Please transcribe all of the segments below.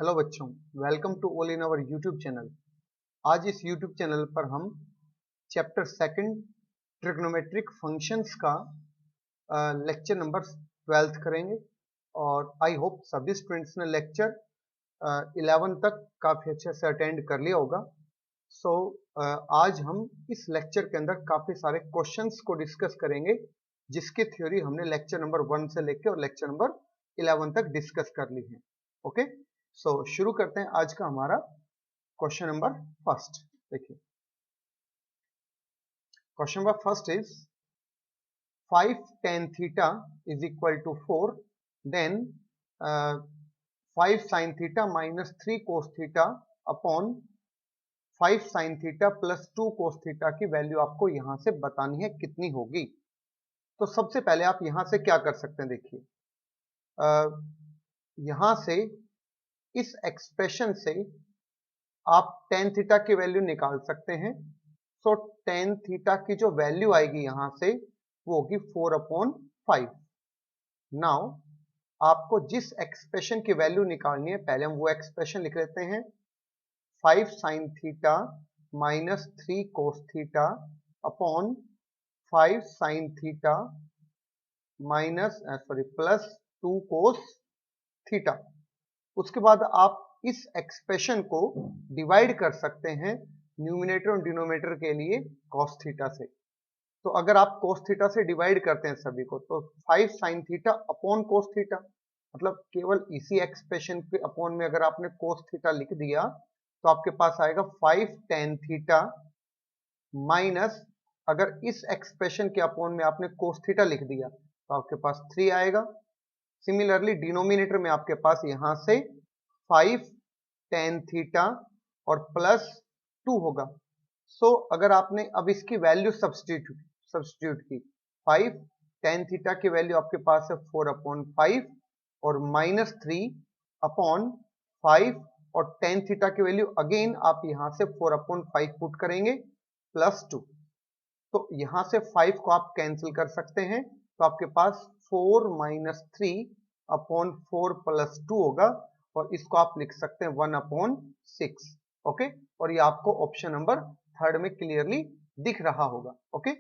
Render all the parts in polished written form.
Hello बच्चों, welcome to all in our YouTube channel. आज इस यूट्यूब चैनल पर हम चैप्टर सेकंड ट्रिग्नोमेट्रिक फंक्शंस का लेक्चर नंबर 12 करेंगे और आई होप सभी स्टूडेंट्स ने लेक्चर 11 तक काफ़ी अच्छे से अटेंड कर लिया होगा। सो आज हम इस लेक्चर के अंदर काफ़ी सारे क्वेश्चंस को डिस्कस करेंगे जिसकी थ्योरी हमने लेक्चर नंबर 1 से लेकर और लेक्चर नंबर 11 तक डिस्कस कर ली है। ओके, सो शुरू करते हैं आज का हमारा क्वेश्चन नंबर फर्स्ट। देखिए, question number first is 5 tan theta is equal to 4, then 5 sin theta minus 3 cos theta upon 5 sin theta plus 2 cos theta की वैल्यू आपको यहां से बतानी है कितनी होगी। तो सबसे पहले आप यहां से क्या कर सकते हैं, देखिए यहां से इस एक्सप्रेशन से आप tan थीटा की वैल्यू निकाल सकते हैं। सो tan थीटा की जो वैल्यू आएगी यहां से वो होगी 4/5। नाउ आपको जिस एक्सप्रेशन की वैल्यू निकालनी है पहले हम वो एक्सप्रेशन लिख लेते हैं। 5 sin theta minus 3 cos theta upon 5 sin theta plus 2 cos theta. उसके बाद आप इस एक्सप्रेशन को डिवाइड कर सकते हैं न्यूमिनेटर और डिनोमिनेटर के लिए cos थीटा से। तो अगर आप cos थीटा से डिवाइड करते हैं सभी को तो 5 sin theta upon cos theta, मतलब केवल इसी एक्सप्रेशन के अपॉन में अगर आपने cos थीटा लिख दिया तो आपके पास आएगा 5 tan थीटा माइनस, अगर इस एक्सप्रेशन के अपॉन में आपने cos थीटा लिख दिया तो आपके पास 3 आएगा। सिमिलरली डिनोमिनेटर में आपके पास यहां से 5 tan थीटा और प्लस 2 होगा। सो अगर आपने अब इसकी वैल्यू सब्स्टिट्यूट की, 5 tan थीटा की वैल्यू आपके पास है 4/5 और माइनस 3 अपॉन 5 और tan थीटा की वैल्यू अगेन आप यहां से 4/5 पुट करेंगे प्लस 2। तो यहां से 5 को आप कैंसिल कर सकते हैं तो आपके पास 4 माइनस 3 अपॉन 4 प्लस 2 होगा और इसको आप लिख सकते हैं 1/6। ओके, और ये आपको ऑप्शन नंबर थर्ड में क्लियरली दिख रहा होगा। ओके,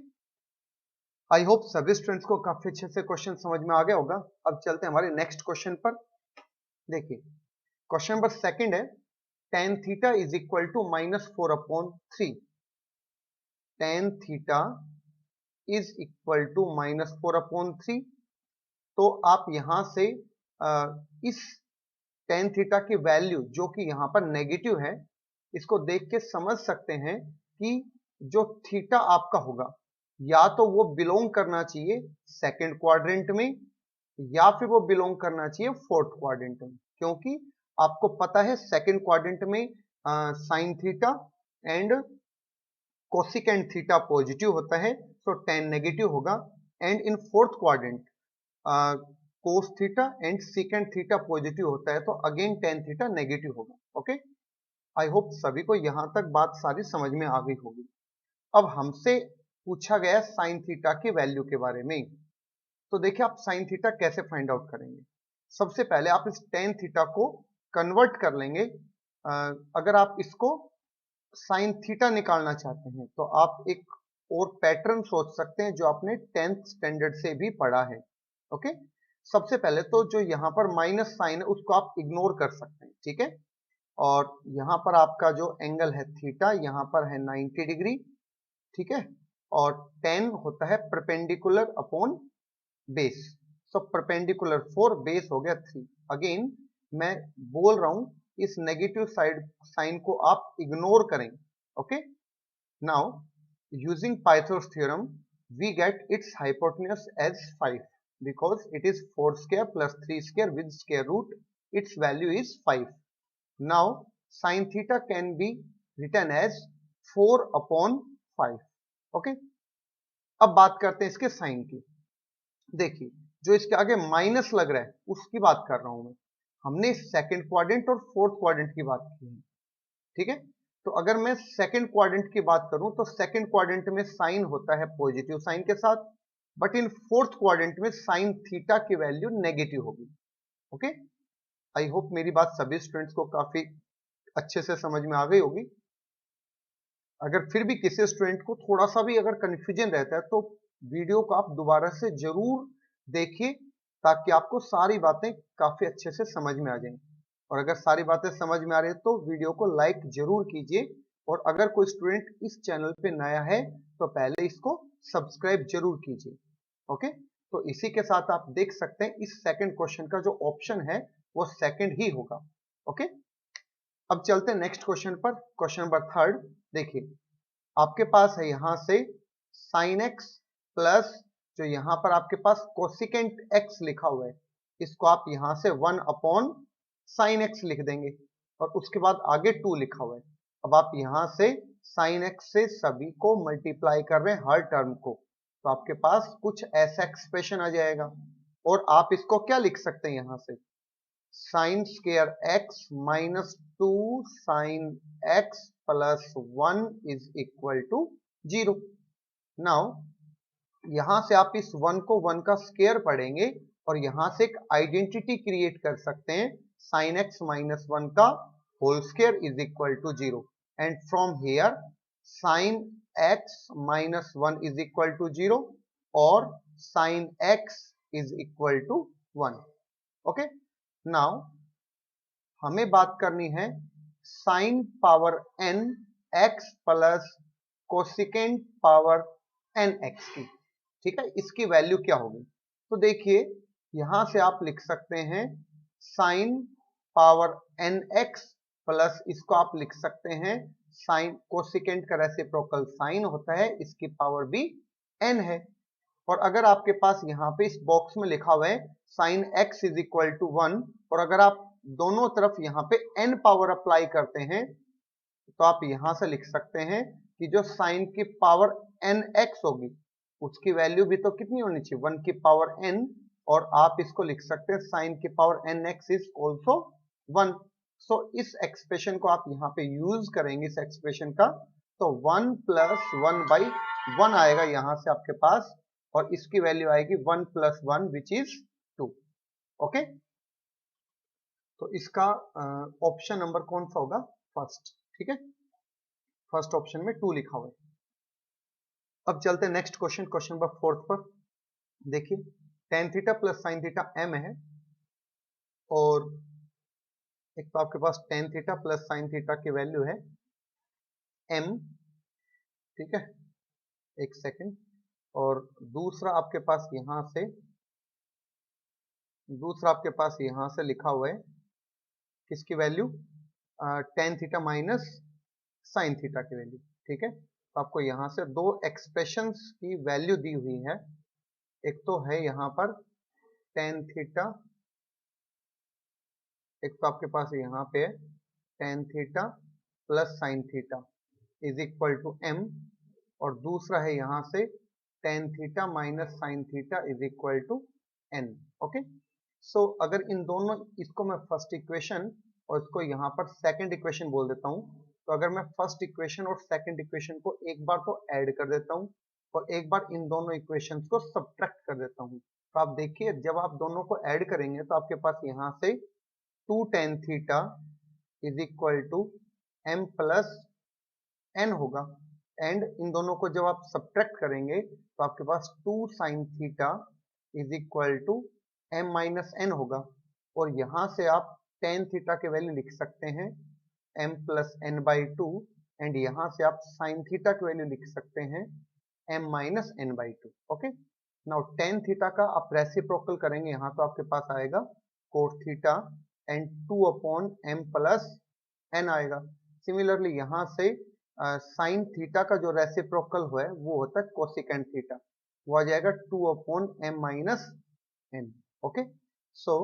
आई होप सभी स्टूडेंट्स को काफी अच्छे से क्वेश्चन समझ में आ गया होगा। अब चलते हैं हमारे नेक्स्ट क्वेश्चन पर। देखिए, क्वेश्चन नंबर सेकंड है tan theta is equal to -4/3। tan theta is equal to -4/3। तो आप यहां से इस tan थीटा की वैल्यू जो कि यहां पर नेगेटिव है इसको देख के समझ सकते हैं कि जो थीटा आपका होगा या तो वो बिलोंग करना चाहिए सेकंड क्वाड्रेंट में या फिर वो बिलोंग करना चाहिए फोर्थ क्वाड्रेंट में, क्योंकि आपको पता है सेकंड क्वाड्रेंट में sine theta and cosecant theta positive होता है तो tan नेगेटिव होगा, and in fourth quadrant cos theta and secant theta positive होता है तो अगेन tan थीटा नेगेटिव होगा। ओके, आई होप सभी को यहां तक बात सारी समझ में आ गई होगी। अब हमसे पूछा गया साइन थीटा की वैल्यू के बारे में, तो देखिए आप साइन थीटा कैसे फाइंड आउट करेंगे। सबसे पहले आप इस tan थीटा को कन्वर्ट कर लेंगे। अगर आप इसको साइन थीटा निकालना चाहते हैं तो आप एक और पैटर्न सोच सकते हैं जो आपने 10th स्टैंडर्ड से भी पढ़ा है। ओके, सबसे पहले तो जो यहाँ पर माइनस साइन है उसको आप इग्नोर कर सकते हैं, ठीक है। और यहाँ पर आपका जो एंगल है थीटा यहाँ पर है 90 डिग्री, ठीक है। और 10 होता है perpendicular upon base, so perpendicular 4 base हो गया 3। अगेन मैं बोल रहा हूं इस नेगेटिव साइड साइन को आप इग्नोर करेंगे। Okay, now using Pythagoras theorem we get its hypotenuse as 5 because it is 4 square plus 3 square with square root, its value is 5. Now sin theta can be written as 4/5. okay, अब बात करते हैं इसके sign की। देखिए, जो इसके आगे माइनस लग रहा है उसकी बात कर रहा हूं मैं। हमने सेकंड क्वाड्रेंट और फोर्थ क्वाड्रेंट की बात की है, ठीक है। तो अगर मैं सेकंड क्वाड्रेंट की बात करूं तो सेकंड क्वाड्रेंट में साइन होता है पॉजिटिव साइन के साथ, बट इन फोर्थ क्वाड्रेंट में साइन थीटा की वैल्यू नेगेटिव होगी। ओके, आई होप मेरी बात सभी स्टूडेंट्स को काफी अच्छे से समझ में आ गई होगी। अगर फिर भी किसी स्टूडेंट को थोड़ा सा भी अगर कंफ्यूजन रहता है तो वीडियो को आप दोबारा से जरूर देखिए, ताकि आपको सारी बातें काफी अच्छे से समझ में आ जाएं। और अगर सारी बातें समझ में आ रही है तो वीडियो को लाइक जरूर कीजिए, और अगर कोई स्टूडेंट इस चैनल पे नया है तो पहले इसको सब्सक्राइब जरूर कीजिए। ओके, तो इसी के साथ आप देख सकते हैं इस सेकंड क्वेश्चन का जो ऑप्शन है वो सेकंड ही होगा। ओके, अब चलते हैं नेक्स्ट क्वेश्चन पर। क्वेश्चन नंबर थर्ड देखिए, आपके पास है यहां से साइन एक्स प्लस जो यहां पर आपके पास कोसिकेंट एक्स लिखा हुआ है, इसको आप यहां से 1 अपॉन साइन एक्स लिख देंगे, और उसके बाद आगे 2 लिखा हुआ है। अब आप यहां से साइन एक्स से सभी को मल्टीप्लाई कर रहे हैं, हर टर्म को, तो आपके पास कुछ ऐसा एक्सप्रेशन आ जाएगा। और आप इसको क्या लिख सकते हैं यहां से, sine square x minus 2 sine x plus 1 is equal to 0। Now यहां से आप इस 1 को 1 का स्क्वायर पढ़ेंगे और यहां से एक आइडेंटिटी क्रिएट कर सकते हैं, साइन एक्स माइनस 1 का whole square is equal to 0, and from here sine x minus 1 is equal to 0 और sine x is equal to 1। Okay, now हमें बात करनी है sine power n x plus cosecant power n x की। ठीक है, इसकी वैल्यू क्या होगी? तो देखिए यहां से आप लिख सकते हैं sign power n x plus इसको आप लिख सकते हैं साइन, कोसिकेंट का रेसिप्रोकल साइन होता है, इसकी पावर भी n है। और अगर आपके पास यहाँ पे इस बॉक्स में लिखा हुआ है sine x is equal to 1, और अगर आप दोनों तरफ यहाँ पे n पावर अप्लाई करते हैं तो आप यहां से लिख सकते हैं कि जो साइन की पावर nx होगी उसकी वैल्यू भी तो कितनी होनी चाहिए, 1 की पावर n, और आप इसको लिख सकते हैं साइन की पावर nx इज ऑल्सो 1। सो इस एक्सप्रेशन को आप यहाँ पे यूज करेंगे, इस एक्सप्रेशन का, तो 1 प्लस 1 बाई 1 आएगा यहां से आपके पास, और इसकी वैल्यू आएगी 1 प्लस 1 विच इज 2। ओके, तो इसका ऑप्शन नंबर कौन सा होगा, फर्स्ट। ठीक है, फर्स्ट ऑप्शन में 2 लिखा हुआ है। अब चलते हैं next question, question number fourth पर। देखिए tan theta plus sine theta m है, और एक तो आपके पास tan theta plus sine theta की वैल्यू है m। ठीक है, एक सेकंड, और दूसरा आपके पास यहां से लिखा हुआ है किसकी value, ten theta minus sine theta की वैल्यू। ठीक है, तो आपको यहां से दो एक्सप्रेशंस की वैल्यू दी हुई है, एक तो है यहां पर टेन थीटा, एक तो आपके पास यहां पे है tan theta plus sine theta is equal to m, और दूसरा है यहां से tan theta minus sine theta is equal to n। Okay, so अगर इन दोनों, इसको मैं फर्स्ट इक्वेशन और इसको यहाँ पर सेकंड इक्वेशन बोल देता हूँ, तो अगर मैं फर्स्ट इक्वेशन और सेकंड इक्वेशन को एक बार तो ऐड कर देता हूँ और एक बार इन दोनों इक्वेशंस को सब्ट्रैक्ट कर देता हूँ, तो आप देखिए जब आप दोनों को ऐड करेंगे तो आपके पास यहाँ से 2 tan theta is equal to m plus n होगा, एंड इन दोनों को जब आप सब्ट्रैक्ट करेंगे तो आपके पास 2 sin theta is equal to m minus n होगा, और यहां से आप tan थीटा के वैल्यू लिख सकते हैं m plus n by 2, and यहां से आप sin थीटा की वैल्यू लिख सकते हैं m minus n by 2। Okay, now tan theta का आप रेसिप्रोकल करेंगे यहाँ, तो आपके पास आएगा cos theta and 2 upon m plus n आएगा। सिमिलरली यहां से साइन थीटा का जो रेसिप्रोकल है वो होता है कोसिकेंट थीटा, वो आ जाएगा 2 upon m minus n। Okay, so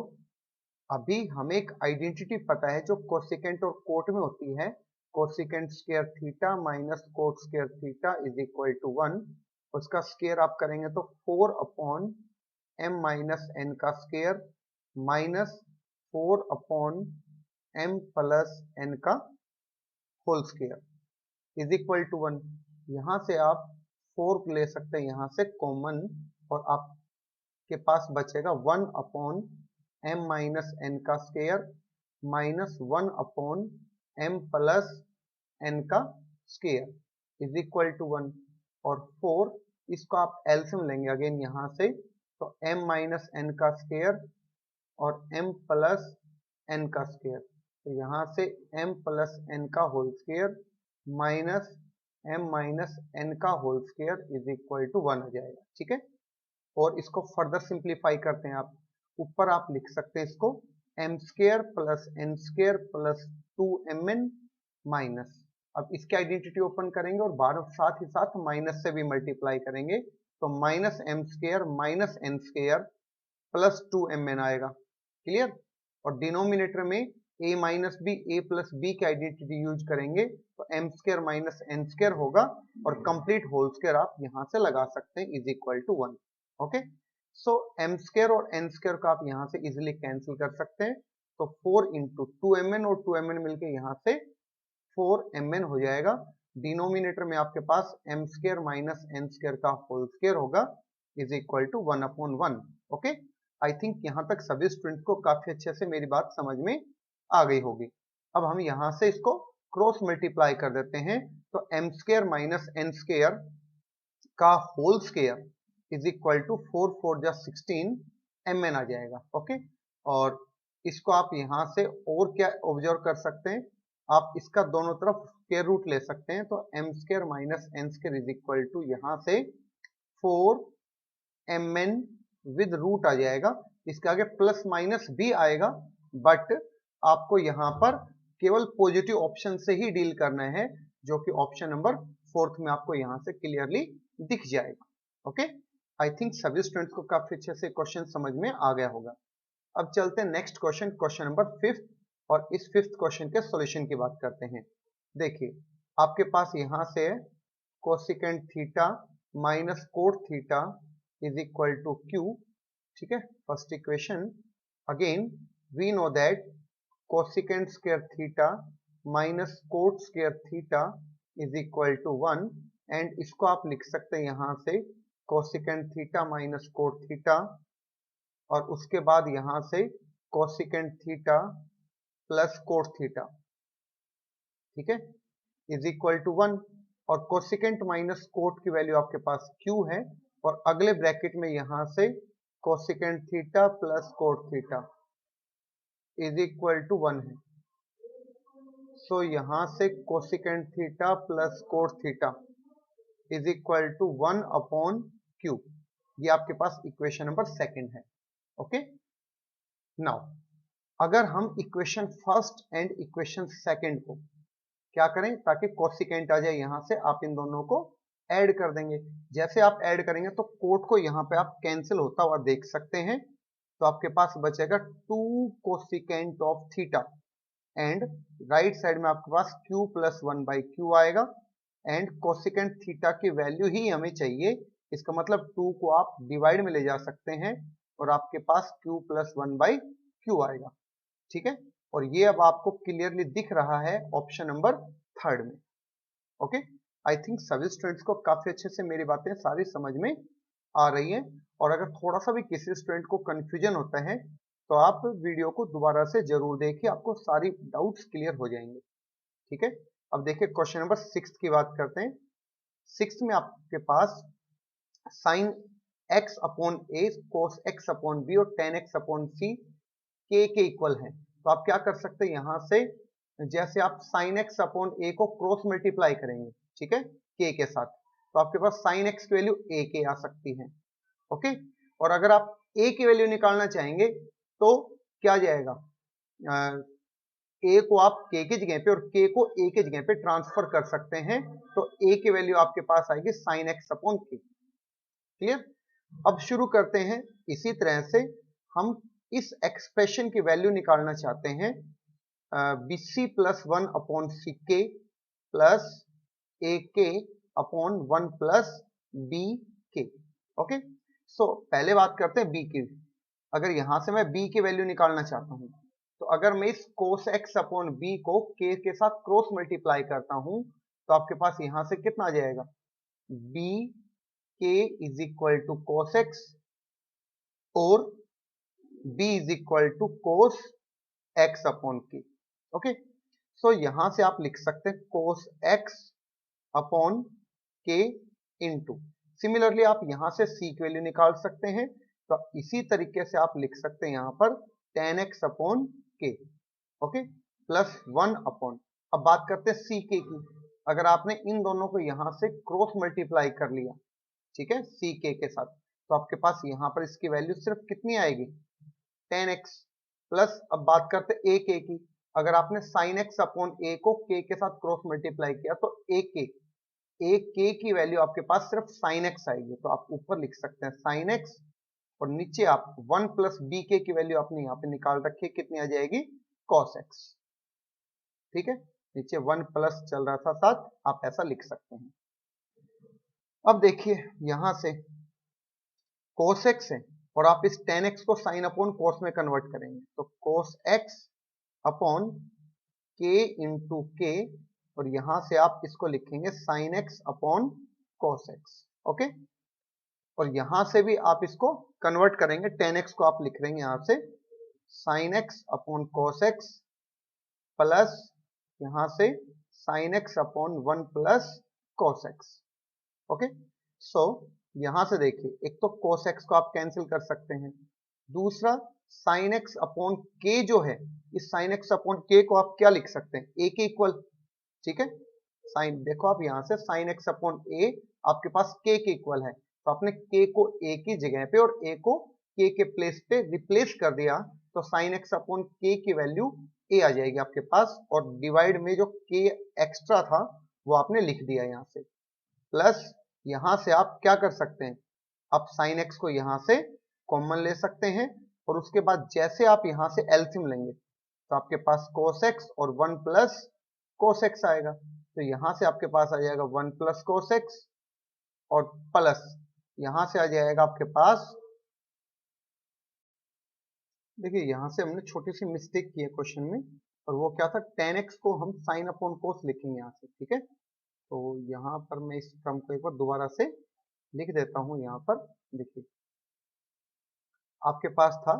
अभी हमें एक आइडेंटिटी पता है जो कोसिकेंट और कोट में होती है, cosecant square theta minus cot square theta is equal to 1, उसका स्क्वायर आप करेंगे तो 4 अपॉन m माइनस n का square minus 4 upon m plus n का whole square is equal to 1। यहां से आप 4 ले सकते हैं यहां से कॉमन, और आपके पास बचेगा 1 अपॉन m माइनस n का स्क्वायर -1/m प्लस n का स्क्वायर इज इक्वल टू 1। और 4 इसको आप एलसीएम लेंगे अगेन यहाँ से, तो m माइनस n का स्क्वायर और m प्लस n का स्क्वायर, तो यहाँ से m प्लस n का whole square minus m minus n का whole square is equal to 1 आ जाएगा। ठीक है, और इसको फर्दर सिंप्लीफाई करते हैं आप, ऊपर आप लिख सकते हैं इसको m square plus n square plus 2mn minus, अब इसकी आइडेंटिटी ओपन करेंगे और बाहर साथ ही साथ माइनस से भी मल्टीप्लाई करेंगे, तो minus m square minus n square plus 2mn आएगा। क्लियर, और डिनोमिनेटर में a minus b a plus b की आइडेंटिटी यूज करेंगे तो m square minus n square होगा, और कंप्लीट होल स्क्वायर आप यहां से लगा सकते हैं is equal to 1। Okay, so m square और n स्क्वायर को आप यहां से इजिली कैंसिल कर सकते हैं, तो 4 इंटू 2mn और 2mn मिलके यहां से 4mn हो जाएगा। डिनोमिनेटर में आपके पास m square minus n square का होल स्क्वायर होगा is equal to 1/1। Okay, I think यहाँ तक सभी स्टूडेंट को काफी अच्छे से मेरी बात समझ में आ गई होगी। अब हम यहाँ से इसको क्रॉस मल्टीप्लाई कर देते हैं, तो m square minus n square का whole square is equal to 4 4 जा 16 mn आ जाएगा। ओके, और इसको आप यहां से और क्या ऑब्जर्व कर सकते हैं, आप इसका दोनों तरफ स्क्वायर रूट ले सकते हैं, तो m square minus n square is equal to यहां से 4 mn विद रूट आ जाएगा, इसके आगे प्लस माइनस भी आएगा, बट आपको यहाँ पर केवल पॉजिटिव ऑप्शन से ही डील करना है, जो कि ऑप्शन नंबर 4 में आपको यहाँ से क्लियरली दिख जाएगा। ओके, आई थिंक सभी स्टूडेंट्स को काफी अच्छे से क्वेश्चन समझ में आ गया होगा। अब चलते हैं नेक्स्ट क्वेश्चन, क्वेश्चन नंबर 5, और इस 5th क्वेश्चन के सॉल्यूशन की बात करते हैं। देखिए, आपके पास यहाँ से cosecant theta minus cot theta is equal to q. ठीक है, first equation, again we know that cosecant square theta minus cot square theta is equal to 1, and इसको आप लिख सकते हैं यहाँ से cosecant theta minus cot theta, और उसके बाद यहां से cosecant theta plus cot theta, ठीक है, इज इक्वल टू 1, और कोसिकेंट माइनस कोट की वैल्यू आपके पास q है, और अगले ब्रैकेट में यहां से cosecant theta plus cot theta is equal to 1 है। सो यहां से cosecant theta plus cot theta is equal to 1/q, ये आपके पास इक्वेशन नंबर 2 है। ओके, नाउ अगर हम equation first and equation second को क्या करें, ताकि कोसिकेंट आ जाए, यहां से आप इन दोनों को ऐड कर देंगे। जैसे आप ऐड करेंगे तो कोट को यहाँ पे आप कैंसिल होता हुआ देख सकते हैं, तो आपके पास बचेगा 2 cosecant of theta, and right side में आपके पास q प्लस 1/q आएगा, एंड कोसिकेंट थीटा की वैल्यू ही हमें चाहिए, इसका मतलब 2 को आप डिवाइड में ले जा सकते हैं और आपके पास q प्लस 1/q आएगा। ठीक है, और ये अब आपको क्लियरली दिख रहा है ऑप्शन नंबर 3 में। ओके, आई थिंक सभी स्टूडेंट्स को काफी अच्छे से मेरी बातें सारी समझ में आ रही हैं, और अगर थोड़ा सा भी किसी स्टूडेंट को कंफ्यूजन होता है तो आप वीडियो को दोबारा से जरूर देखिए, आपको सारी डाउट्स क्लियर हो जाएंगे। ठीक है, अब देखिए क्वेश्चन नंबर 6 की बात करते हैं। 6 में आपके पास साइन x अपॉन ए कोस x अपॉन बी और टेन एक्स अपॉन सी के इक्वल है, तो आप क्या कर सकते हैं, यहां से जैसे आप साइन x अपॉन ए को क्रॉस मल्टीप्लाई करेंगे, ठीक है, के साथ, तो आपके पास साइन x की वैल्यू a के आ सकती है। ओके, और अगर आप a की वैल्यू निकालना चाहेंगे तो क्या जाएगा, a को आप k की जगह पे और k को a की जगह पे ट्रांसफर कर सकते हैं, तो a की वैल्यू आपके पास आएगी साइन x अपॉन के। क्लियर, अब शुरू करते हैं। इसी तरह से हम इस एक्सप्रेशन की वैल्यू निकालना चाहते हैं, bc प्लस 1 अपॉन सी के प्लस ए के अपॉन 1 प्लस बी के। ओके, सो पहले बात करते हैं b की। अगर यहां से मैं b की वैल्यू निकालना चाहता हूं, तो अगर मैं इस cos x अपॉन b को k के साथ क्रॉस मल्टीप्लाई करता हूं, तो आपके पास यहां से कितना आ जाएगा, b k is equal to cos x और b is equal to cos x upon k. Okay, so यहां से आप लिख सकते हैं cos x upon k into, similarly आप यहां से सी की वैल्यू निकाल सकते हैं, तो इसी तरीके से आप लिख सकते हैं यहां पर tan x upon k, okay, plus 1 upon, अब बात करते हैं सी के की। अगर आपने इन दोनों को यहां से क्रॉस मल्टीप्लाई कर लिया, ठीक है, सी के साथ, तो आपके पास यहां पर इसकी वैल्यू सिर्फ कितनी आएगी, tan x, प्लस अब बात करते हैं ए के की। अगर आपने sin x अपॉन ए को के साथ क्रॉस मल्टीप्लाई किया तो ए के की वैल्यू आपके पास सिर्फ sin x आएगी, तो आप ऊपर लिख सकते हैं sin x, और नीचे आप 1 प्लस बी के की वैल्यू आपने यहाँ पे निकाल रखी है, कितनी आ जाएगी cos x, ठीक है, नीचे 1 प्लस चल रहा था साथ, आप ऐसा लिख सकते हैं। अब देखिए यहां से cos x है और आप इस tan x को sin अपॉन cos में कन्वर्ट करेंगे, तो cos x upon k into के, और यहां से आप इसको लिखेंगे sin x upon cos x, okay, और यहां से भी आप इसको कन्वर्ट करेंगे, tan x को आप लिख रहे हैं यहां से sin x upon cos x, plus यहां से sin x अपॉन 1 plus cos x, okay, so यहां से देखिए एक तो cos x को आप कैंसिल कर सकते हैं, दूसरा sin x अपॉन k जो है, इस sin x अपॉन k को आप क्या लिख सकते हैं, a के इक्वल, ठीक है, साइन देखो आप यहां से sin x अपॉन a आपके पास k के इक्वल है, तो आपने k को a की जगह पे और a को k के प्लेस पे रिप्लेस कर दिया, तो sin x अपॉन k की वैल्यू a आ जाएगी आपके पास, और डिवाइड में जो k एक्स्ट्रा था वो आपने लिख दिया यहां से, प्लस यहां से आप क्या कर सकते हैं, आप sin x को यहां से कॉमन ले सकते हैं, और उसके बाद जैसे आप यहां से एलसीएम लेंगे तो आपके पास cos x और 1 प्लस cos x आएगा, तो यहां से आपके पास आ जाएगा 1 प्लस cos x, और प्लस यहां से आ जाएगा आपके पास, देखिए यहां से हमने छोटी सी मिस्टेक की है क्वेश्चन में, और वो क्या था, tan x को हम sin अपॉन cos लिखेंगे यहां से, ठीक है, तो यहां पर मैं इस टर्म को एक बार दोबारा से लिख देता हूं, यहां पर देखिए आपके पास था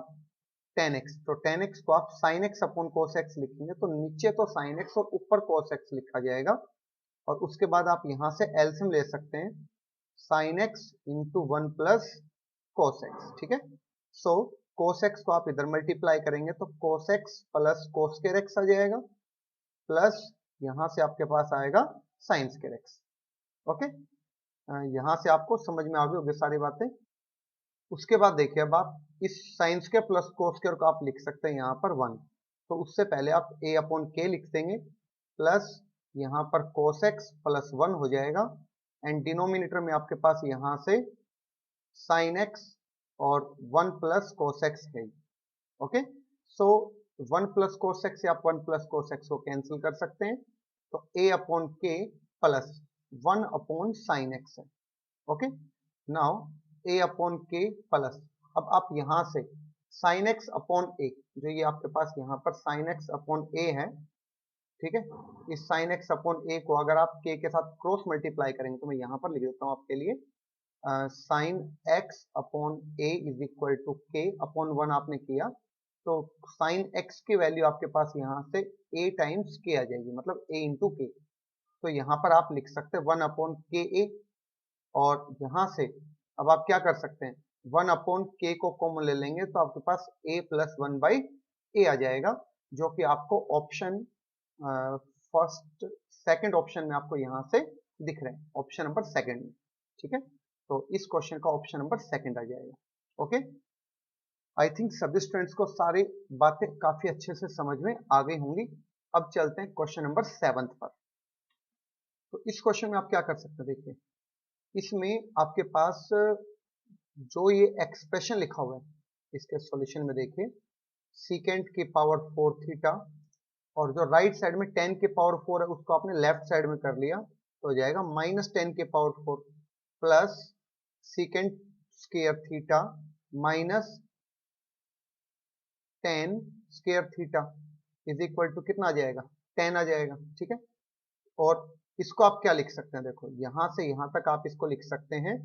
tan x, तो tan x को आप sin x upon cos x लिखेंगे, तो नीचे तो sin x और ऊपर cos x लिखा जाएगा, और उसके बाद आप यहां से एलसीएम ले सकते हैं sin x into 1 plus cos x, ठीक है, सो cos x को आप इधर मल्टीप्लाई करेंगे तो cos x plus cos square x आ जाएगा, प्लस यहां से आपके पास आएगा sin square x, ओके, यहां से आपको समझ में आ गई होगी सारी बातें। उसके बाद देखिए अब आप इस sine square plus cos square को आप लिख सकते हैं यहाँ पर 1, तो उससे पहले आप a अपॉन के लिख देंगे, प्लस यहाँ पर cos x प्लस 1 हो जाएगा, एंड डिनोमिनेटर में आपके पास यहाँ से sin x और 1 प्लस cos x है, ओके, सो 1 प्लस cos x से आप 1 प्लस cos x को कैंसिल कर सकते हैं, तो a अपॉन के प्लस 1 अपॉन साइन x है, ओके, नाउ a अपॉन के प्लस, अब आप यहां से sin x अपॉन a, जो ये आपके पास यहाँ पर sin x अपॉन a है, ठीक है, इस sin x अपॉन a को अगर आप k के साथ क्रॉस मल्टीप्लाई करेंगे, तो मैं यहाँ पर लिख देता हूँ आपके लिए, sin x upon a is equal to k upon 1 आपने किया, तो sin x की वैल्यू आपके पास यहाँ से a टाइम्स k आ जाएगी, मतलब a इंटू k, तो यहाँ पर आप लिख सकते हैं 1 अपॉन के ए, और यहाँ से अब आप क्या कर सकते हैं, 1 अपॉन के को कॉमन ले लेंगे, तो आपके पास a प्लस 1 बाई ए आ जाएगा, जो कि आपको ऑप्शन फर्स्ट सेकंड ऑप्शन में आपको यहाँ से दिख रहे हैं, ऑप्शन नंबर सेकंड में, ठीक है, तो इस क्वेश्चन का ऑप्शन नंबर सेकंड आ जाएगा, ओके, आई थिंक सभी स्टूडेंट्स को सारी बातें काफी अच्छे से समझ में आ गई होंगी। अब चलते हैं क्वेश्चन नंबर 7 पर। तो इस क्वेश्चन में आप क्या कर सकते हैं, देखिए इसमें आपके पास जो ये एक्सप्रेशन लिखा हुआ है, इसके सॉल्यूशन में देखिए सीकेंट की पावर 4 थीटा, और जो राइट साइड में 10 की पावर 4 है उसको आपने लेफ्ट साइड में कर लिया, तो हो जाएगा माइनस 10 की power 4 plus secant square theta minus 10 square theta is equal to कितना आ जाएगा, 10 आ जाएगा, ठीक है, और इसको आप क्या लिख सकते हैं, देखो यहां से यहां तक आप इसको लिख सकते हैं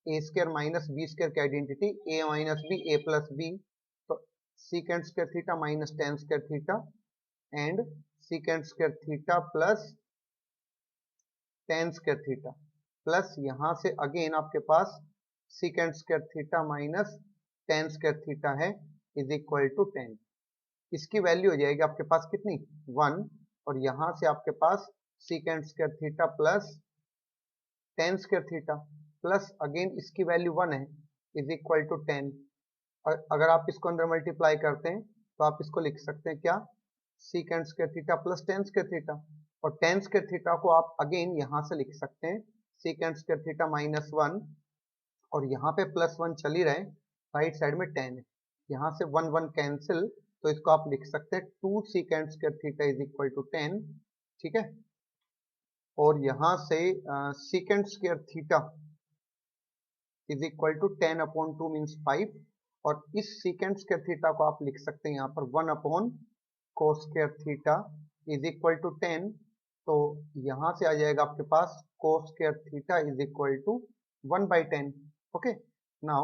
ए स्क्वायर माइनस बी स्क्वायर की identity, A minus b a plus B, तो secant square theta minus tan square theta and secant square theta plus tan square theta plus यहां से अगेन आपके पास secant square theta minus tan square theta है is equal to 10। इसकी value हो जाएगी आपके पास कितनी 1 और यहां से आपके पास secant square theta plus tan square theta plus again इसकी वैल्यू 1 है इज इक्वल टू 10। और अगर आप इसको अंदर मल्टीप्लाई करते हैं तो आप इसको लिख सकते हैं क्या secant square theta plus tan square theta और tan square theta को आप अगेन यहां से लिख सकते हैं secant square theta माइनस 1 और यहाँ पे प्लस 1 चल ही रहे राइट साइड में 10 है यहाँ से 1 1 कैंसिल तो इसको आप लिख सकते हैं 2 secant square theta is equal to 10। ठीक है और यहाँ से secant square theta is equal to 10 upon 2 means 5 और इस secant square theta को आप लिख सकते हैं यहाँ पर 1 upon cos square theta is equal to 10। तो यहाँ से आ जाएगा आपके पास cos square theta is equal to 1 by 10. Okay. Now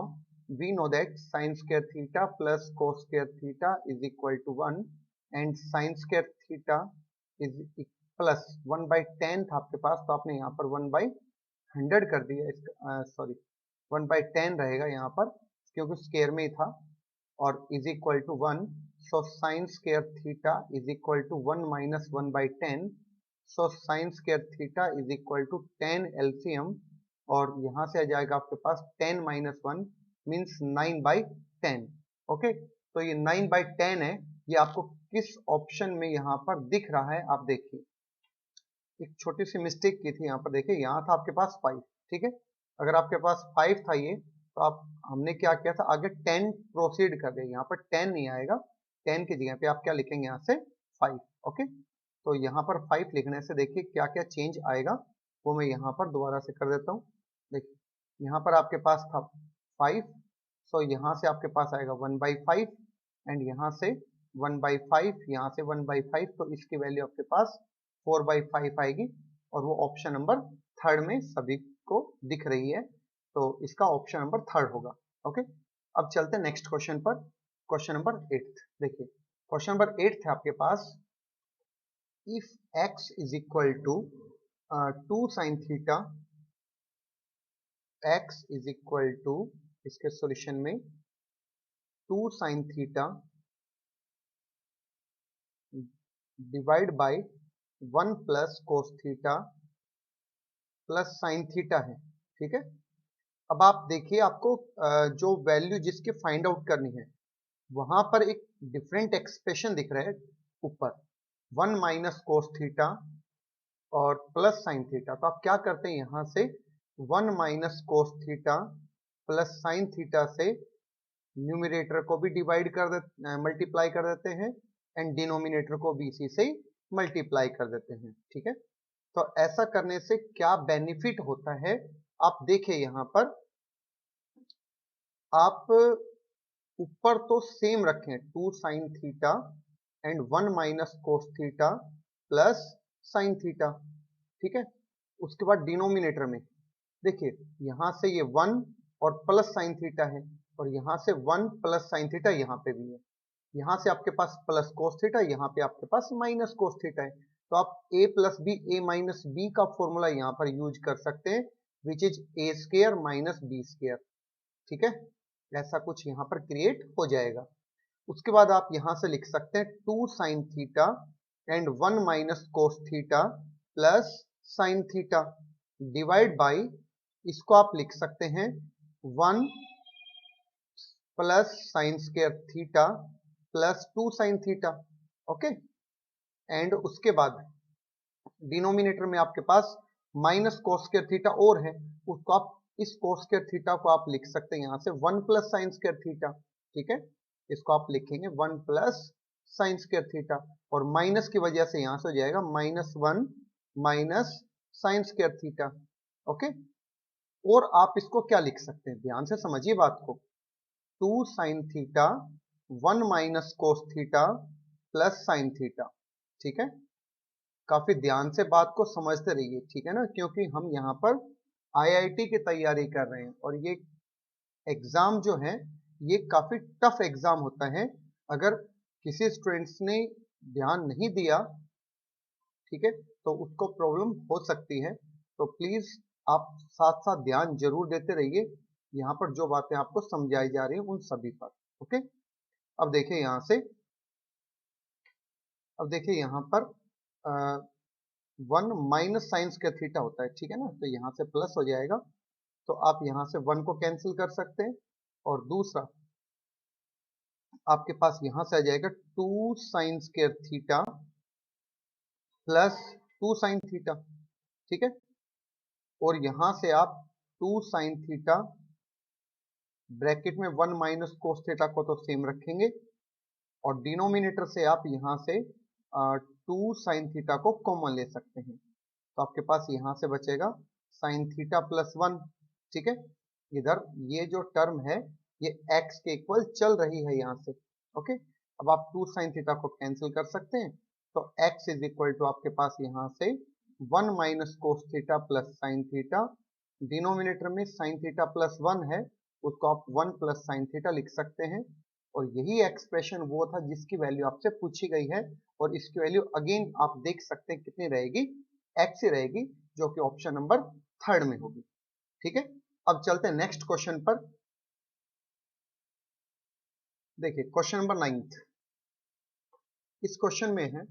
we know that sin square theta plus cos square theta is equal to 1 and sin square theta is plus 1 by 10 था आपके पास तो आपने यहाँ पर 1 by 100 कर दिया सॉरी 1 by 10 रहेगा यहाँ पर क्योंकि स्क्वायर में ही था और is equal to 1 so sin square theta is equal to 1 minus 1 by 10 so sin square theta is equal to 10 LCM और यहाँ से आ जाएगा आपके पास 10 minus 1 means 9 by 10। ओके तो ये 9 by 10 है ये आपको किस ऑप्शन में यहाँ पर दिख रहा है आप देखिए एक छोटी सी मिस्टेक की थी यहाँ पर देखिए यहाँ था आपके पास 5 ठीक है अगर आपके पास 5 था ये तो आप हमने क्या किया था आगे 10 प्रोसीड कर गए यहाँ पर 10 नहीं आएगा 10 की जगह पे आप क्या लिखेंगे यहाँ से 5। ओके तो यहाँ पर 5 लिखने से देखिए क्या क्या चेंज आएगा वो मैं यहाँ पर दोबारा से कर देता हूँ। देखिए यहाँ पर आपके पास था 5 सो यहाँ से आपके पास आएगा 1 by 5 एंड यहाँ से 1 by 5 यहाँ से 1 by 5 तो इसकी वैल्यू आपके पास 4 by 5 आएगी और वो ऑप्शन नंबर 3rd में सभी को दिख रही है तो इसका ऑप्शन नंबर 3rd होगा। ओके अब चलते हैं नेक्स्ट क्वेश्चन पर क्वेश्चन नंबर 8। देखिए क्वेश्चन नंबर 8 है आपके पास if x is equal to 2 sin theta x is equal to इसके सॉल्यूशन में 2 sin theta divide by 1 plus cos theta plus sin theta है ठीक है। अब आप देखिए आपको जो वैल्यू जिसकी फाइंड आउट करनी है वहां पर एक डिफरेंट एक्सप्रेशन दिख रहा है ऊपर 1 माइनस कोस थीटा और प्लस साइन थीटा तो आप क्या करते हैं यहां से 1 minus cos theta plus sine theta से न्यूमरेटर को भी डिवाइड कर देते मल्टीप्लाई कर देते हैं एंड डिनोमिनेटर को भी इसी से मल्टीप्लाई कर देते हैं ठीक है। तो ऐसा करने से क्या बेनिफिट होता है आप देखिए यहां पर आप ऊपर तो सेम रखें 2 sine theta and 1 minus cos theta plus sine theta ठीक है। उसके बाद डिनोमिनेटर में देखिए यहां से ये 1 और प्लस साइन थीटा है और यहां से 1 प्लस साइन थीटा यहां पे भी है यहां से आपके पास प्लस कोस थीटा यहां पे आपके पास माइनस कोस थीटा है तो आप a plus b a minus b का फॉर्मूला यहां पर यूज कर सकते हैं which is a square minus b square ठीक है। ऐसा कुछ यहां पर क्रिएट हो जाएगा। उसके बाद आप यहां से लिख सकते हैं 2 sine theta and 1 minus cos theta plus sine theta divide by इसको आप लिख सकते हैं 1 plus sine square theta plus 2 sine theta okay. And उसके बाद डिनोमिनेटर में आपके पास माइनस कोस स्क्वायर थीटा और है उसको आप इस कोस स्क्वायर थीटा को आप लिख सकते हैं यहां से 1 प्लस साइन स्क्वायर थीटा ठीक है। इसको आप लिखेंगे 1 प्लस साइन स्क्वायर थीटा और माइनस की वजह से यहां से हो जाएगा -1 minus sine square theta okay. और आप इसको क्या लिख सकते हैं ध्यान से समझिए बात को 2 sine theta 1 minus cos theta plus sine theta ठीक है। काफी ध्यान से बात को समझते रहिए ठीक है ना क्योंकि हम यहाँ पर आईआईटी की तैयारी कर रहे हैं और ये एग्जाम जो है ये काफी टफ एग्जाम होता है अगर किसी स्टूडेंट्स ने ध्यान नहीं दिया, ठीक है, तो उसको प्रॉब्लम हो सकती है। तो प्लीज आप साथ साथ ध्यान जरूर देते रहिए, यहाँ पर जो बातें आपको समझाई जा रही हैं उन सभी पर। ओके, अब देखिए यहाँ से, अब देखिए यहाँ पर 1 माइनस साइन स्क्वायर थीटा होता है, ठीक है ना, तो यहाँ से प्लस हो जाएगा, तो आप यहाँ से 1 को कैंसिल कर सकते हैं, और दूसरा आपके पास यहाँ से आ जाएगा 2 sine square theta plus 2 sine theta, ठीक है, और यहाँ से आप 2 साइन थीटा ब्रैकेट में 1 माइनस कोस थीटा को तो सेम रखेंगे, और डिनोमिनेटर से आप यहाँ से 2 साइन थीटा को कॉमन ले सकते हैं, तो आपके पास यहाँ से बचेगा साइन थीटा प्लस 1, ठीक है। इधर ये जो टर्म है ये x के इक्वल चल रही है यहाँ से। ओके, अब आप 2 साइन थीटा को कैंसिल कर सकते हैं, तो x इज इक्वल टू आपके पास यहाँ से 1 minus cos theta plus sine theta, denominator में साइन थीटा प्लस 1 है, उसको आप 1 प्लस साइन थीटा लिख सकते हैं, और यही एक्सप्रेशन वो था जिसकी वैल्यू आपसे पूछी गई है, और इसकी वैल्यू अगेन आप देख सकते हैं कितनी रहेगी, x ही रहेगी, जो कि ऑप्शन नंबर 3 में होगी, ठीक है। अब चलते हैं नेक्स्ट क्वेश्चन पर। देखिए क्वेश्चन नंबर 9, इस क्वेश्चन में है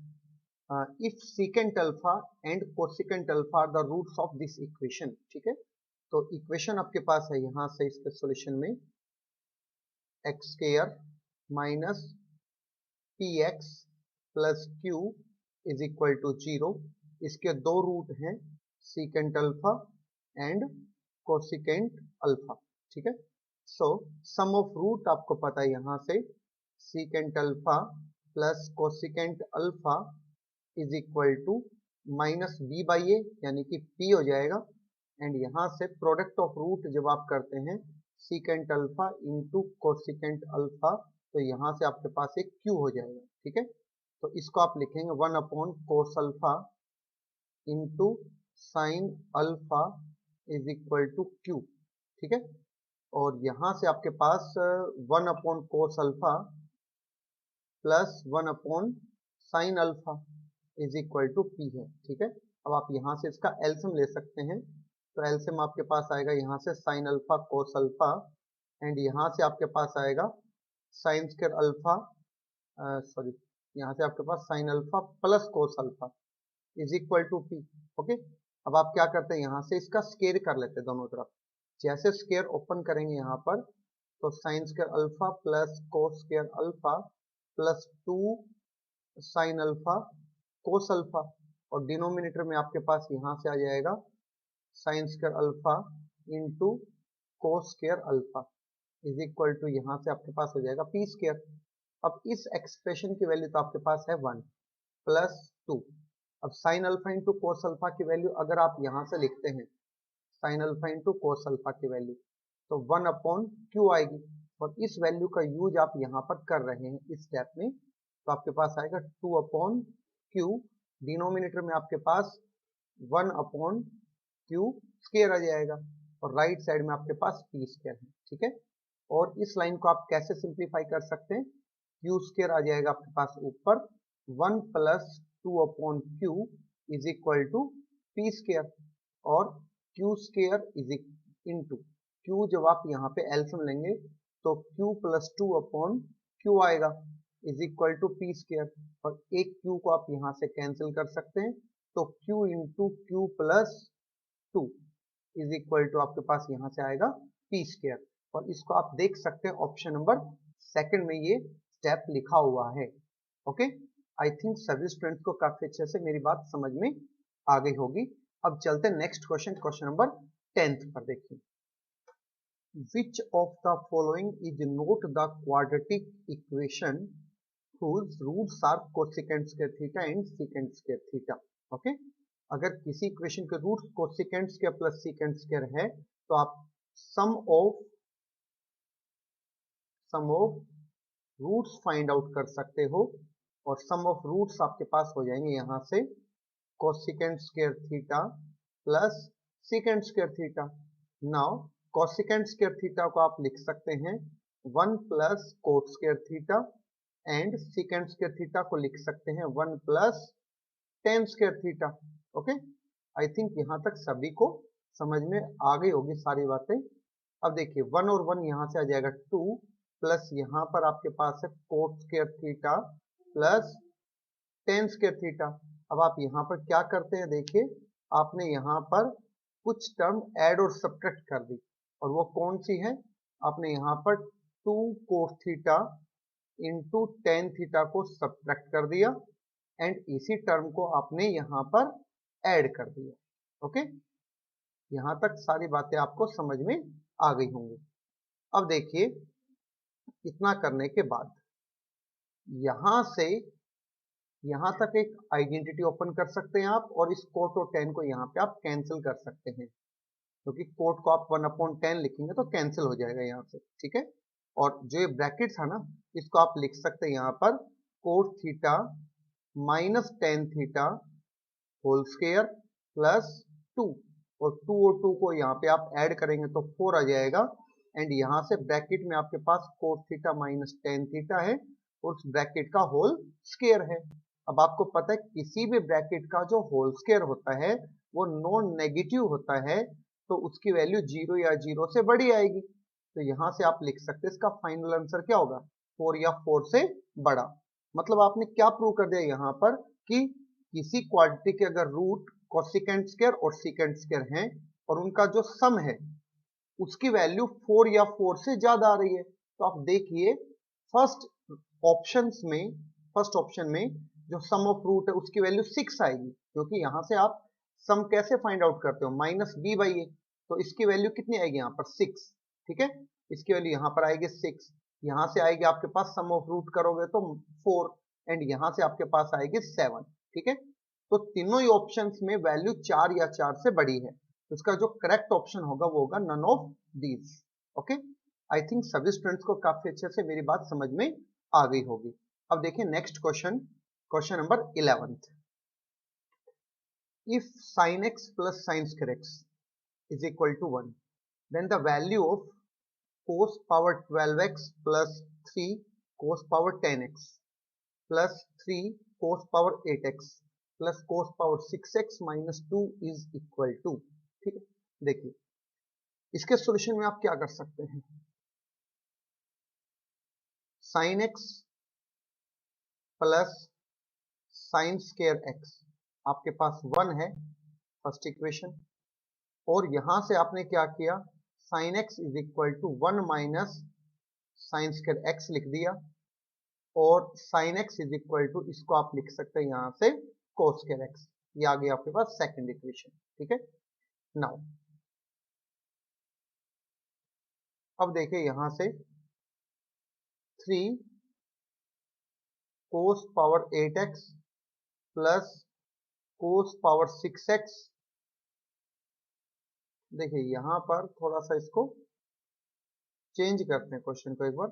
if secant alpha and cosecant alpha are the roots of this equation, ठीक है, तो इक्वेशन आपके पास है यहाँ से इसके सॉल्यूशन में x square minus p x plus q is equal to 0, इसके दो रूट हैं secant alpha and cosecant alpha, ठीक है। सो सम ऑफ रूट आपको पता है यहाँ से secant alpha plus cosecant alpha is equal to minus B by A, यानी कि पी हो जाएगा, एंड यहाँ से प्रोडक्ट ऑफ रूट जब आप करते हैं secant alpha into cosecant alpha, तो यहाँ से आपके पास एक क्यू हो जाएगा, ठीक है। तो इसको आप लिखेंगे 1 upon cos alpha into sine alpha is equal to q, ठीक है, और यहाँ से आपके पास 1 upon cos alpha plus 1 upon sine alpha is equal to p है, ठीक है। अब आप यहाँ से इसका एलसीएम ले सकते हैं, तो एलसीएम आपके पास आएगा यहाँ से sign alpha cos alpha, and यहाँ से आपके पास आएगा साइन स्क्वायर अल्फा, सॉरी, यहाँ से आपके पास sine alpha plus cos alpha is equal to P. Okay, अब आप क्या करते हैं, यहाँ से इसका स्क्वायर कर लेते हैं दोनों तरफ, जैसे स्क्वायर ओपन करेंगे यहाँ पर, तो sine square alpha plus cos square alpha plus 2 sine alpha cos alpha, और डिनोमिनेटर में आपके पास यहाँ से आ जाएगा sine square alpha into cos square alpha is equal to यहाँ से आपके पास हो जाएगा पी स्क्वायर। अब इस एक्सप्रेशन की वैल्यू तो आपके पास है 1 प्लस 2, अब sine alpha into cos alpha की वैल्यू अगर आप यहाँ से लिखते हैं sine alpha into cos alpha की वैल्यू, तो 1 अपॉन क्यू आएगी, और इस वैल्यू का यूज आप यहाँ पर कर रहे हैं इस स्टेप में, तो आपके पास आएगा 2 अपॉन क्यू, डिनोमिनेटर में आपके पास 1 अपॉन क्यू स्क्वायर आ जाएगा, और राइट साइड में आपके पास पी स्क्वायर है, ठीक है। और इस लाइन को आप कैसे सिंप्लीफाई कर सकते हैं, क्यू स्क्वायर आ जाएगा आपके पास ऊपर 1 plus 2 upon Q is equal to P square, और Q square is into Q, जब आप यहाँ पे एलसीएम लेंगे तो क्यू प्लस 2 अपॉन क्यू आएगा is equal to P square, और एक क्यू को आप यहाँ से कैंसिल कर सकते हैं, तो q into q plus 2 is equal to आपके पास यहाँ से आएगा पी स्क्वायर, और इसको आप देख सकते हैं ऑप्शन नंबर 2 में ये स्टेप लिखा हुआ है। ओके, आई थिंक सभी स्टूडेंट्स को काफी अच्छे से मेरी बात समझ में आ गई होगी। अब चलते हैं नेक्स्ट क्वेश्चन, क्वेश्चन नंबर 10 पर देखिए, which of the following is not the quadratic equation whose roots are cosecant square theta and secant square theta। Okay, अगर किसी इक्वेशन के root cosecant square plus secant square है, तो आप sum of roots find out कर सकते हो, और सम ऑफ रूट्स आपके पास हो जाएंगे यहाँ से cosecant square theta plus secant square theta. Now cosecant square theta को आप लिख सकते हैं 1 plus coat square theta, and secant square theta को लिख सकते हैं 1 plus ten square theta. Okay, I think यहां तक सभी को समझ में आ गई होगी सारी बातें। अब देखिए 1 और 1 यहां से आ जाएगा 2 प्लस यहां पर आपके पास है coat square theta plus ten square theta. अब आप यहां पर क्या करते हैं, देखिए आपने यहां पर कुछ टर्म ऐड और सब्ट्रैक्ट कर दी, और वो कौन सी है, आपने यहां पर 2 cos theta into tan theta को सब्ट्रैक्ट कर दिया एंड इसी टर्म को आपने यहां पर ऐड कर दिया। ओके, यहां तक सारी बातें आपको समझ में आ गई होंगी। अब देखिए इतना करने के बाद यहां से यहां तक एक आइडेंटिटी ओपन कर सकते हैं आप, और इस कोट और टेन को यहाँ पे आप कैंसिल कर सकते हैं, क्योंकि कोट को आप 1/10 लिखेंगे तो कैंसिल हो जाएगा यहाँ से। ठीक है, और जो ये ब्रैकेट था ना, इसको आप लिख सकते हैं यहाँ पर cot theta minus tan theta whole square plus 2, और 2 और 2 को यहाँ पे आप ऐड करेंगे तो 4 आ जाएगा, एंड यहाँ से ब्रैकेट में आपके पास cot theta minus tan theta है और उस ब्रैकेट का होल स्क्वायर है। अब आपको पता है किसी भी ब्रैकेट का जो होल स्क्वायर होता है वो नॉन नेगेटिव होता है, तो उसकी वैल्यू 0 या 0 से बड़ी आएगी। तो यहां से आप लिख सकते हैं इसका फाइनल आंसर क्या होगा, 4 या 4 से बड़ा। मतलब आपने क्या प्रूव कर दिया यहाँ पर कि किसी क्वांटिटी के अगर रूट कोसेकेंट स्क्वायर और सेकेंड स्क्वायर हैं और उनका जो सम है उसकी वैल्यू 4 या 4 से ज्यादा आ रही है, तो आप देखिए फर्स्ट ऑप्शन में जो सम ऑफ रूट है उसकी वैल्यू 6 आएगी, क्योंकि यहां से आप सम कैसे फाइंड आउट करते हो, माइनस बी बाई ए, तो इसकी वैल्यू कितनी आएगी यहाँ पर 6। ठीक है, इसकी वैल्यू यहाँ पर आएगी 6, यहाँ से आएगी आपके पास सम ऑफ रूट करोगे तो 4, एंड यहाँ से आपके पास आएगी 7। ठीक है, तो तीनों ही ऑप्शंस में वैल्यू 4 या 4 से बड़ी है, तो इसका जो करेक्ट ऑप्शन होगा वो होगा none of these. Okay, I think सभी स्टूडेंट्स को काफी अच्छे से मेरी बात समझ में आ गई होगी। अब देखिए next question, question number 11th। If sin x plus sin square x is equal to 1, then the value of cos power 12x plus 3 cos power 10x plus 3 cos power 8x plus cos power 6x minus 2 is equal to। ठीक है, देखिए इसके solution में आप क्या कर सकते हैं, sin x plus sign square x आपके पास 1 है फर्स्ट इक्वेशन, और यहां से आपने क्या किया, sine x is equal to 1 minus sine square x लिख दिया, और sine x is equal to इसको आप लिख सकते हैं यहां से कोस स्क्वायर x। ये आ गया आपके पास सेकंड इक्वेशन। ठीक है, नाउ अब देखिए यहां से 3 cos power 8x plus cos power 6x, देखिए यहां पर थोड़ा सा इसको चेंज करते हैं क्वेश्चन को एक बार।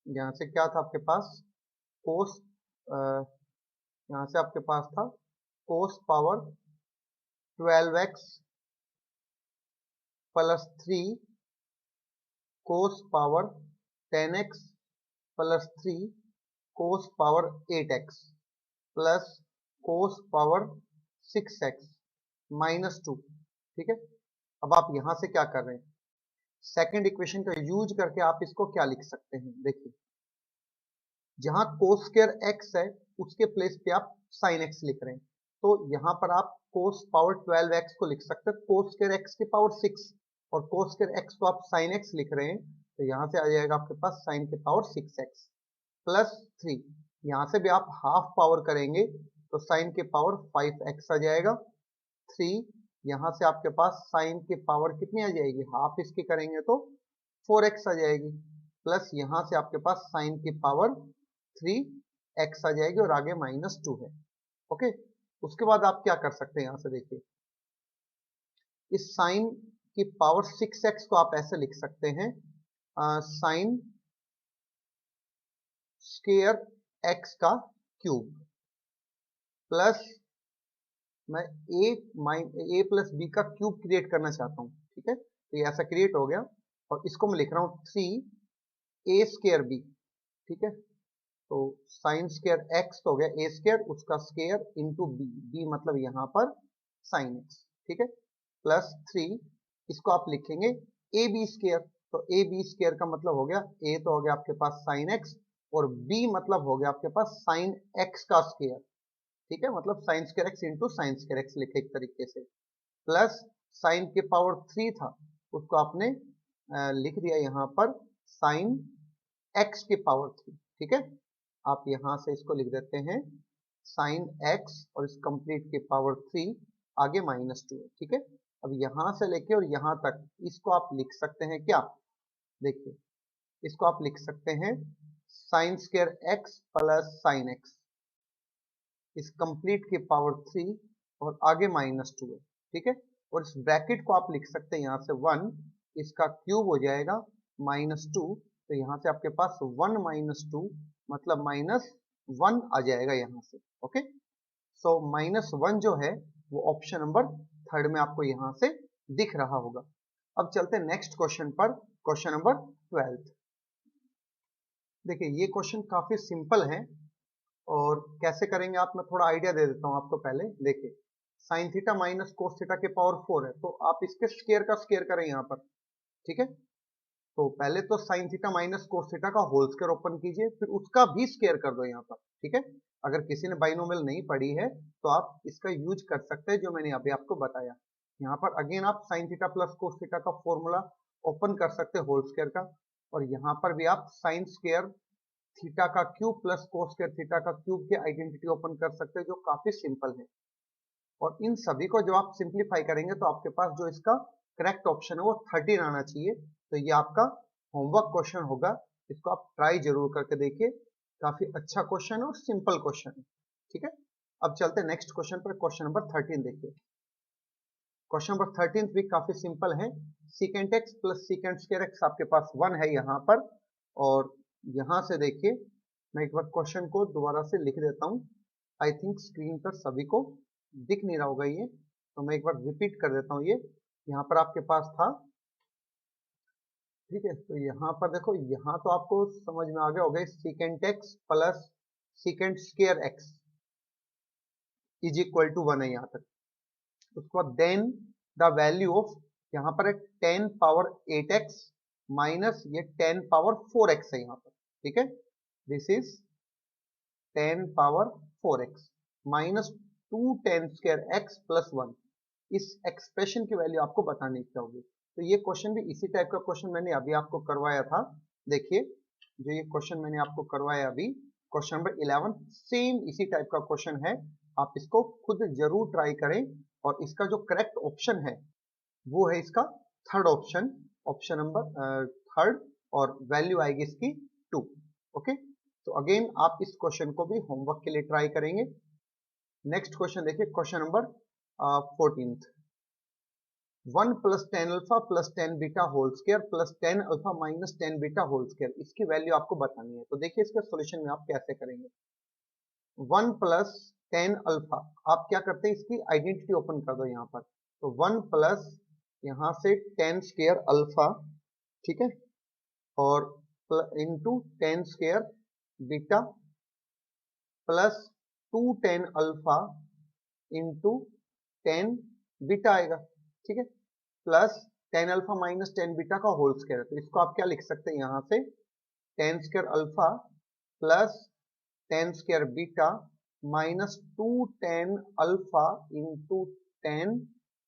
यहां से क्या था आपके पास कोस, यहां से आपके पास था cos power 12x plus 3 cos power 10x plus 3 cos power 8x plus cos power 6x minus 2। ठीक है, अब आप यहां से क्या कर रहे हैं, सेकंड इक्वेशन का यूज करके आप इसको क्या लिख सकते हैं, देखिए जहां कोस स्क्वायर x है उसके प्लेस पे आप साइन x लिख रहे हैं, तो यहां पर आप कोस पावर 12x को लिख सकते हैं कोस स्क्वायर x की पावर 6, और कोस स्क्वायर x को आप साइन x लिख रहे हैं, तो यहां से आ जाएगा आपके पास साइन की पावर 6x प्लस 3, यहां से भी आप हाफ पावर करेंगे तो साइन की पावर 5x आ जाएगा, 3 यहां से आपके पास साइन की पावर कितनी आ जाएगी, हाफ इसकी करेंगे तो 4x आ जाएगी, प्लस यहां से आपके पास साइन की पावर 3x आ जाएगी और आगे माइनस 2 है। ओके, उसके बाद आप क्या कर सकते हैं, यहां से देखिए इस साइन की पावर 6x को आप ऐसे लिख सकते हैं साइन स्क्वायर x का क्यूब प्लस मैं a प्लस बी का क्यूब क्रिएट करना चाहता हूं। ठीक है, तो ये ऐसा क्रिएट हो गया, और इसको मैं लिख रहा हूं 3 ए स्क्वायर बी, ठीक है। तो साइन स्क्वायर एक्स तो हो गया ए स्क्वायर, उसका स्क्वायर इंटू बी, बी मतलब यहाँ पर साइन एक्स, ठीक है, प्लस 3, इसको आप लिखेंगे ए बी स्क्वायर। तो ए बी स्क्वायर का मतलब हो गया, ए तो हो गया आपके पास साइन एक्स, और बी मतलब हो गया आपके पास साइन एक्स का स्क्वायर, ठीक है, मतलब sign square x into sine square x लिखे एक तरीके से, प्लस साइन के पावर 3 था, उसको आपने लिख दिया यहाँ पर साइन एक्स के पावर 3, ठीक है। आप यहां से इसको लिख देते हैं साइन एक्स और इस कंप्लीट के पावर 3, आगे -2 है, ठीक है। अब यहां से लेके और यहां तक इसको आप लिख सकते हैं क्या, देखिए इसको आप लिख सकते हैं sign square x plus sine x, इस कंप्लीट के पावर 3 और आगे -2 है, ठीक है। और इस ब्रैकेट को आप लिख सकते हैं यहाँ से 1, इसका क्यूब हो जाएगा -2, तो यहाँ से आपके पास 1 -2 मतलब -1 आ जाएगा यहाँ से, ओके। सो -1 जो है वो ऑप्शन नंबर 3 में आपको यहाँ से दिख रहा होगा। अब चलते हैं नेक्स्ट क्वेश्चन पर, क्वेश्चन नंबर 12। देखिए ये क्वेश्चन काफी सिंपल है, और कैसे करेंगे आप, मैं थोड़ा आइडिया दे देता हूं आपको। पहले देखिए sine theta minus cos theta के पावर 4 है, तो आप इसके स्क्वायर का स्क्वायर करें यहाँ पर, ठीक है। तो पहले तो sine theta minus cos theta का होल स्क्वायर ओपन कीजिए, फिर उसका भी स्क्वायर कर दो यहाँ पर, ठीक है। अगर किसी ने बाइनोमियल नहीं पढ़ी है तो आप इसका यूज कर सकते हैं जो मैंने अभी आपको बताया। यहाँ पर अगेन आप sine theta plus cos theta का फॉर्मूला ओपन कर सकते हैं होल स्क्वायर का, और यहाँ पर भी आप साइन स्क्वायर थीटा का cube plus cos square theta का क्यूब की आइडेंटिटी ओपन कर सकते हैं, जो काफी सिंपल है। और इन सभी को जब आप सिंप्लीफाई करेंगे तो आपके पास जो इसका करेक्ट ऑप्शन है वो 13 आना चाहिए। तो ये आपका होमवर्क क्वेश्चन होगा, इसको आप ट्राई जरूर करके देखिए, काफी अच्छा क्वेश्चन है और सिंपल क्वेश्चन है, ठीक है। अब चलते हैं नेक्स्ट क्वेश्चन पर, क्वेश्चन नंबर 13 देखिए। क्वेश्चन नंबर 13 भी काफी सिंपल है, secant x plus secant square x आपके पास 1 है यहाँ पर, और यहाँ से देखिए मैं एक बार क्वेश्चन को दोबारा से लिख देता हूँ, आई थिंक स्क्रीन पर सभी को दिख नहीं रहा होगा ये, तो मैं एक बार रिपीट कर देता हूँ। ये यहाँ पर आपके पास था, ठीक है। तो यहाँ पर देखो, यहाँ तो आपको समझ में आ गया होगा, secant x plus secant square x is equal to 1 है यहाँ तक। उसके बाद देन द वैल्यू ऑफ, यहाँ पर है 10 पावर 8x माइनस ये 10 पावर 4x है यहाँ पर, ठीक है। This is 10 power 4x minus 2 10 square x plus 1, इस एक्सप्रेशन की वैल्यू आपको बतानी क्या होगी। तो ये क्वेश्चन भी इसी टाइप का क्वेश्चन मैंने अभी आपको करवाया था। देखिए जो ये क्वेश्चन मैंने आपको करवाया अभी, क्वेश्चन नंबर 11, सेम इसी टाइप का क्वेश्चन है। आप इसको खुद जरूर ट्राई करें, और इसका जो करेक्ट ऑप्शन है वो है इसका third option, option number third, और वैल्यू आएगी इसकी 2, ओके। तो अगेन आप इस क्वेश्चन को भी होमवर्क के लिए ट्राई करेंगे। नेक्स्ट क्वेश्चन देखिए, question number 14, 1 plus 10 alpha plus 10 beta whole square plus 10 alpha minus 10 beta whole square, इसकी वैल्यू आपको बतानी है। तो देखिए इसके सॉल्यूशन में आप कैसे करेंगे। 1 प्लस 10 अल्फा, आप क्या करते हैं, इसकी आइडेंटिटी ओपन कर दो यहाँ पर। तो 1 प्लस यहाँ से 10 स्क्वायर अल्फा, ठीक है, और into 10 square beta plus 2 10 alpha into 10 beta आएगा, ठीक है, प्लस 10 अल्फा माइनस 10 बीटा का होल स्क्वायर। तो इसको आप क्या लिख सकते हैं यहाँ से, 10 square alpha plus 10 square beta minus 2 10 alpha into 10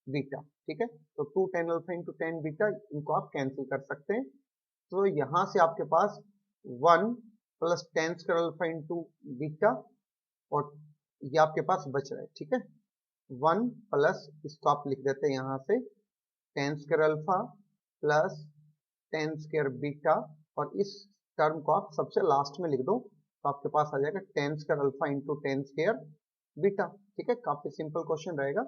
beta, ठीक है। तो 2 10 अल्फा इंटू 10 बीटा, इनको आप कैंसिल कर सकते हैं। तो यहाँ से आपके पास 1 plus 10 square alpha into beta, और ये आपके पास बच रहा है, ठीक है। 1 प्लस, इसको आप लिख देते हैं यहाँ से 10 square alpha plus 10 square beta, और इस टर्म को आप सबसे लास्ट में लिख दो, तो आपके पास आ जाएगा 10 square alpha into 10 square beta, ठीक है। काफी सिंपल क्वेश्चन रहेगा।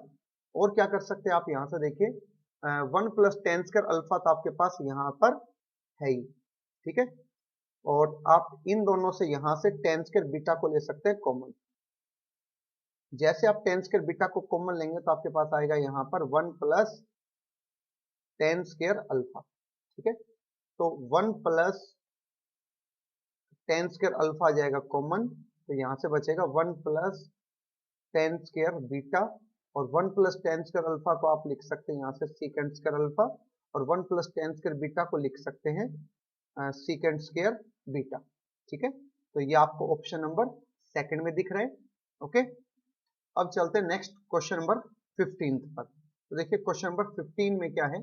और क्या कर सकते हैं आप, यहाँ से देखिए 1 प्लस 10 स्क्वायर अल्फा तो आपके पास यहाँ पर है ही, ठीक है, और आप इन दोनों से यहाँ से 10 स्क्वायर बीटा को ले सकते हैं कॉमन। जैसे आप 10 स्क्वायर बीटा को कॉमन लेंगे तो आपके पास आएगा यहाँ पर 1 प्लस 10 स्क्वायर अल्फा, ठीक है। तो 1 प्लस टेन स्क्वायर अल्फा आ जाएगा कॉमन, तो यहाँ से बचेगा 1 प्लस टेन स्क्वायर बीटा, और 1 प्लस टेन स्क्वायर अल्फा को आप लिख सकते हैं यहाँ से सीकेंड स्क्वायर अल्फा, और 1 प्लस टेन स्क्वायर बीटा को लिख सकते हैं सीकेंड स्क्वायर बीटा। ठीक है, तो ये आपको ऑप्शन नंबर सेकंड में दिख रहे हैं। ओके, अब चलते हैं नेक्स्ट क्वेश्चन नंबर 15 पर। तो देखिए क्वेश्चन नंबर 15 में क्या है,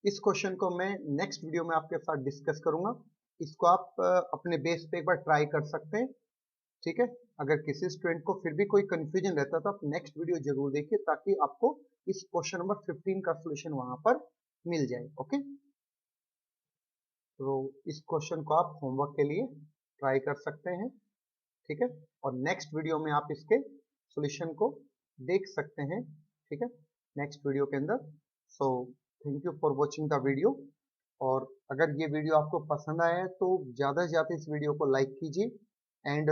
इस क्वेश्चन को मैं नेक्स्ट वीडियो में आपके साथ डिस्कस करूंगा। इसको आप अपने बेस पे एक बार ट्राई कर सकते हैं। ठीक है, अगर किसी स्टूडेंट को फिर भी कोई कंफ्यूजन रहता तो आप नेक्स्ट वीडियो जरूर देखिए, ताकि आपको इस क्वेश्चन नंबर 15 का सॉल्यूशन वहां पर मिल जाए। ओके, तो इस क्वेश्चन को आप होमवर्क के लिए ट्राई कर सकते हैं। ठीक है, और नेक्स्ट वीडियो में आप इसके सॉल्यूशन को देख सकते हैं। ठीक है, नेक्स्ट वीडियो के अंदर। So thank you for watching the video, और अगर ये वीडियो आपको पसंद आया है तो ज़्यादा से ज़्यादा इस वीडियो को लाइक कीजिए। एंड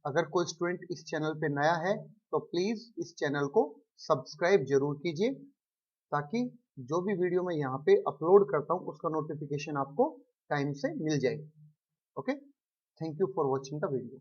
अगर कोई स्टूडेंट इस चैनल पे नया है तो प्लीज़ इस चैनल को सब्सक्राइब जरूर कीजिए, ताकि जो भी वीडियो मैं यहाँ पे अपलोड करता हूँ उसका नोटिफिकेशन आपको टाइम से मिल जाए। Okay, thank you for watching the video.